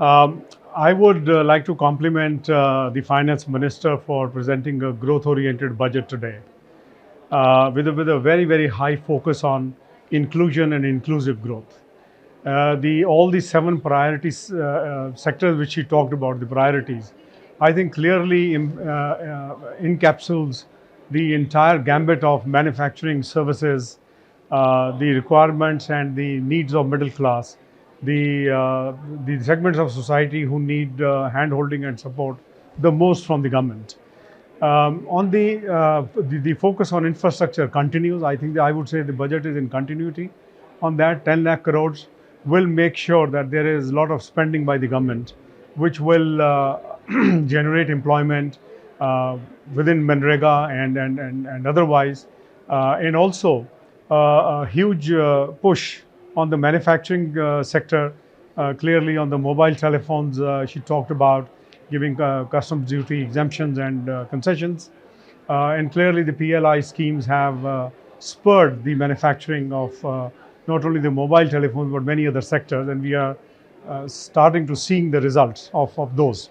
Um, I would like to compliment the Finance Minister for presenting a growth-oriented budget today with a very, very high focus on inclusion and inclusive growth. All the seven priorities sectors which she talked about, the priorities, I think clearly encapsulates the entire gambit of manufacturing services, the requirements and the needs of middle class, the segments of society who need hand-holding and support the most from the government. On the focus on infrastructure continues. I think I would say the budget is in continuity on that. 10 lakh crores will make sure that there is a lot of spending by the government, which will generate employment within Manrega and otherwise, and also a huge push on the manufacturing sector. Clearly, on the mobile telephones, she talked about giving customs duty exemptions and concessions. And clearly, the PLI schemes have spurred the manufacturing of not only the mobile telephones but many other sectors, and we are starting to seeing the results of those.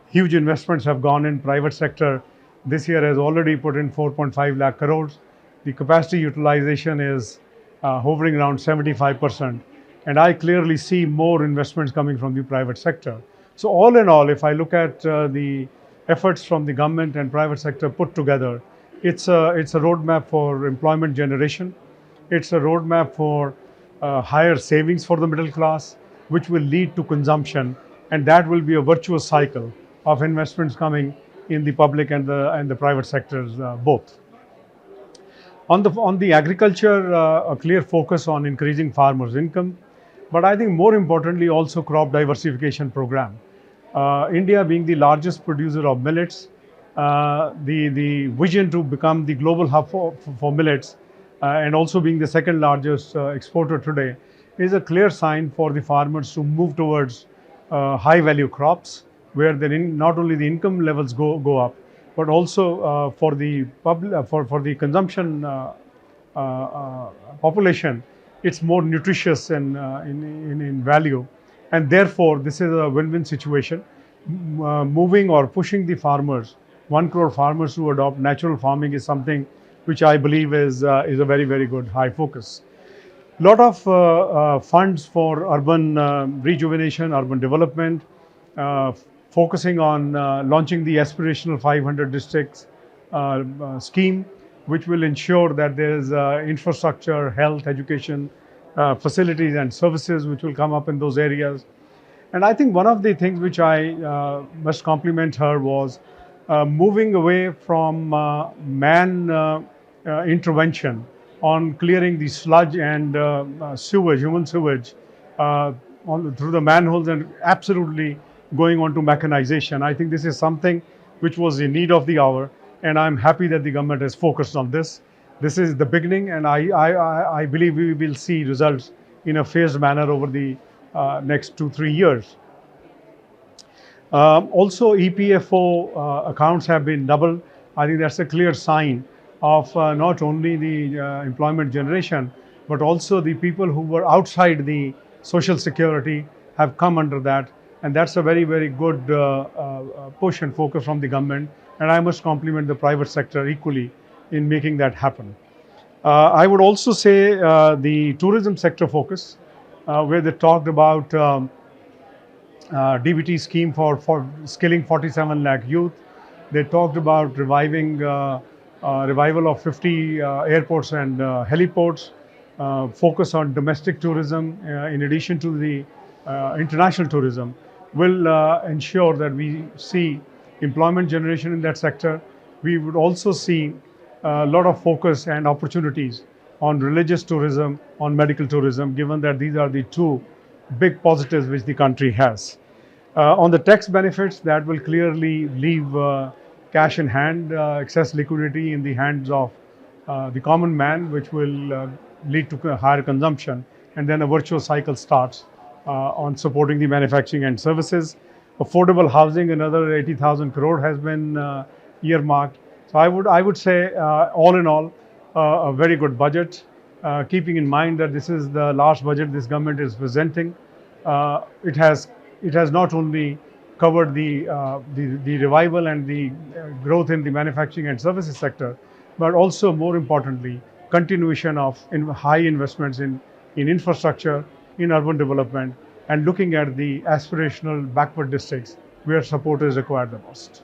Huge investments have gone in. Private sector this year has already put in 4.5 lakh crores. The capacity utilization is hovering around 75%. And I clearly see more investments coming from the private sector. So all in all, if I look at the efforts from the government and private sector put together, it's a roadmap for employment generation. It's a roadmap for higher savings for the middle class, which will lead to consumption, and that will be a virtuous cycle of investments coming in the public and the private sectors both. On the agriculture, a clear focus on increasing farmers' income, but I think more importantly also crop diversification program. India being the largest producer of millets, the vision to become the global hub for millets and also being the second largest exporter today is a clear sign for the farmers to move towards high value crops where not only the income levels go up, but also for the consumption population, it's more nutritious in value, and therefore this is a win-win situation. Moving or pushing the farmers, 1 crore farmers to adopt natural farming is something which I believe is a very, very good high focus. Lot of funds for urban rejuvenation, urban development, uh, focusing on launching the aspirational 500 districts scheme, which will ensure that there is infrastructure, health, education, facilities and services which will come up in those areas. And I think one of the things which I must compliment her was moving away from man intervention on clearing the sludge and sewage, human sewage, through the manholes and absolutely going on to mechanization. I think this is something which was in need of the hour, and I'm happy that the government has focused on this. This is the beginning, and I believe we will see results in a phased manner over the next 2-3 years. Also, EPFO accounts have been doubled. I think that's a clear sign of not only the employment generation, but also the people who were outside the social security have come under that. And that's a very, very good push and focus from the government. And I must compliment the private sector equally in making that happen. I would also say the tourism sector focus, where they talked about DBT scheme for skilling 47 lakh youth. They talked about revival of 50 airports and heliports, focus on domestic tourism in addition to the international tourism will ensure that we see employment generation in that sector. We would also see a lot of focus and opportunities on religious tourism, on medical tourism, given that these are the two big positives which the country has. On the tax benefits, that will clearly leave cash in hand, excess liquidity in the hands of the common man, which will lead to higher consumption, and then a virtuous cycle starts on supporting the manufacturing and services. Affordable housing, another 80,000 crore has been earmarked. So I would say, all in all, a very good budget. Keeping in mind that this is the last budget this government is presenting, it has it has not only covered the revival and the growth in the manufacturing and services sector, but also more importantly, continuation of high investments in infrastructure, in urban development, and looking at the aspirational backward districts where support is required the most.